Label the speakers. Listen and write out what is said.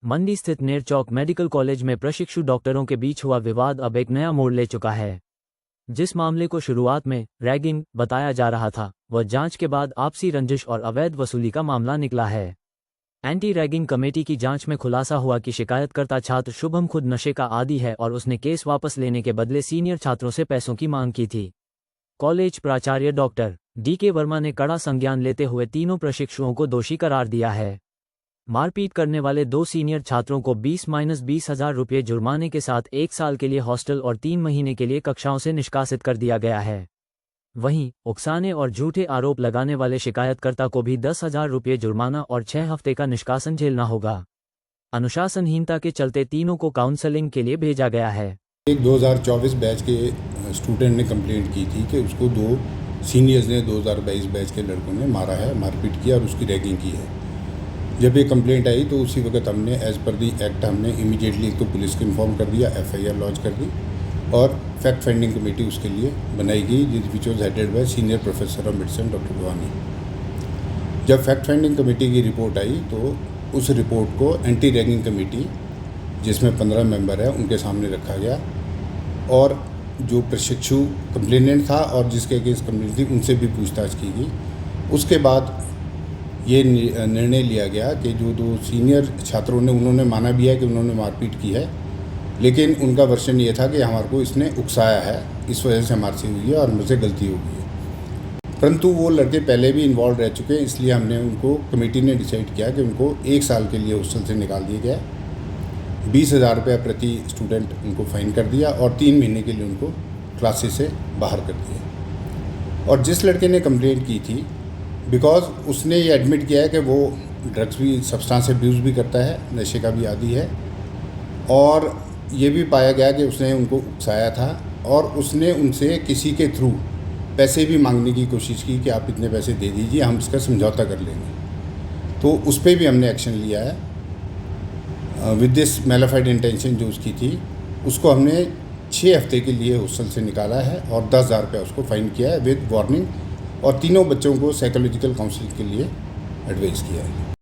Speaker 1: मंडी स्थित Nerchowk medical college में प्रशिक्षु डॉक्टरों के बीच हुआ विवाद अब एक नया मोड़ ले चुका है। जिस मामले को शुरुआत में रैगिंग बताया जा रहा था, वह जांच के बाद आपसी रंजिश और अवैध वसूली का मामला निकला है। एंटी रैगिंग कमेटी की जांच में खुलासा हुआ कि शिकायतकर्ता छात्र शुभम खुद नशे का आदी है और उसने केस वापस लेने के बदले सीनियर छात्रों से पैसों की मांग की थी। कॉलेज प्राचार्य डॉक्टर DK वर्मा ने कड़ा संज्ञान लेते हुए तीनों प्रशिक्षुओं को दोषी करार दिया है। मारपीट करने वाले 2 सीनियर छात्रों को 20,000 रुपये जुर्माने के साथ 1 साल के लिए हॉस्टल और 3 महीने के लिए कक्षाओं से निष्कासित कर दिया गया है। वहीं उकसाने और झूठे आरोप लगाने वाले शिकायतकर्ता को भी 10,000 रुपये जुर्माना और 6 हफ्ते का निष्कासन झेलना होगा। अनुशासनहीनता के चलते तीनों को काउंसलिंग के लिए भेजा गया है।
Speaker 2: एक 2024 बैच के स्टूडेंट ने कंप्लेंट की थी कि उसको 2 सीनियर्स ने 2022 बैच के लड़कों ने मारा है, मारपीट किया और उसकी रैगिंग की है। जब ये कंप्लेंट आई तो उसी वक्त हमने एज़ पर दी एक्ट हमने इमीडिएटली एक तो पुलिस को इन्फॉर्म कर दिया, FIR लॉन्च कर दी और फैक्ट फाइंडिंग कमेटी उसके लिए बनाई गई, which was headed by senior professor of medicine doctor Bhavani. जब फैक्ट फाइंडिंग कमेटी की रिपोर्ट आई तो उस रिपोर्ट को एंटी रैगिंग कमेटी, जिसमें 15 मेंबर है, उनके सामने रखा गया और जो प्रशिक्षु कंप्लेनेंट था और जिसके अगेंस्ट कंप्लेंट थी उनसे भी पूछताछ की गई। उसके बाद ये निर्णय लिया गया कि जो 2 सीनियर छात्रों ने, उन्होंने माना भी है कि उन्होंने मारपीट की है, लेकिन उनका वर्जन ये था कि हमारे को इसने उकसाया है, इस वजह से हमारे से हुई है और मुझसे गलती हो गई है। परंतु वो लड़के पहले भी इन्वॉल्व रह चुके हैं, इसलिए हमने उनको, कमेटी ने डिसाइड किया कि उनको 1 साल के लिए हॉस्टल से निकाल दिया गया, 20,000 रुपये प्रति स्टूडेंट उनको फाइन कर दिया और 3 महीने के लिए उनको क्लासेस से बाहर कर दिया। और जिस लड़के ने कंप्लेंट की थी, बिकॉज उसने ये एडमिट किया है कि वो ड्रग्स भी, सब्सटेंस अब्यूज़ भी करता है, नशे का भी आदी है, और ये भी पाया गया कि उसने उनको उकसाया था और उसने उनसे किसी के थ्रू पैसे भी मांगने की कोशिश की कि आप इतने पैसे दे दीजिए, हम इसका समझौता कर लेंगे। तो उस पर भी हमने एक्शन लिया है विद दिस मैलिफाइड इंटेंशन जो उसकी थी, उसको हमने 6 हफ्ते के लिए हॉस्टल से निकाला है और 10,000 रुपये उसको फाइन किया है विद वार्निंग, और तीनों बच्चों को साइकोलॉजिकल काउंसलिंग के लिए एडवाइस किया है।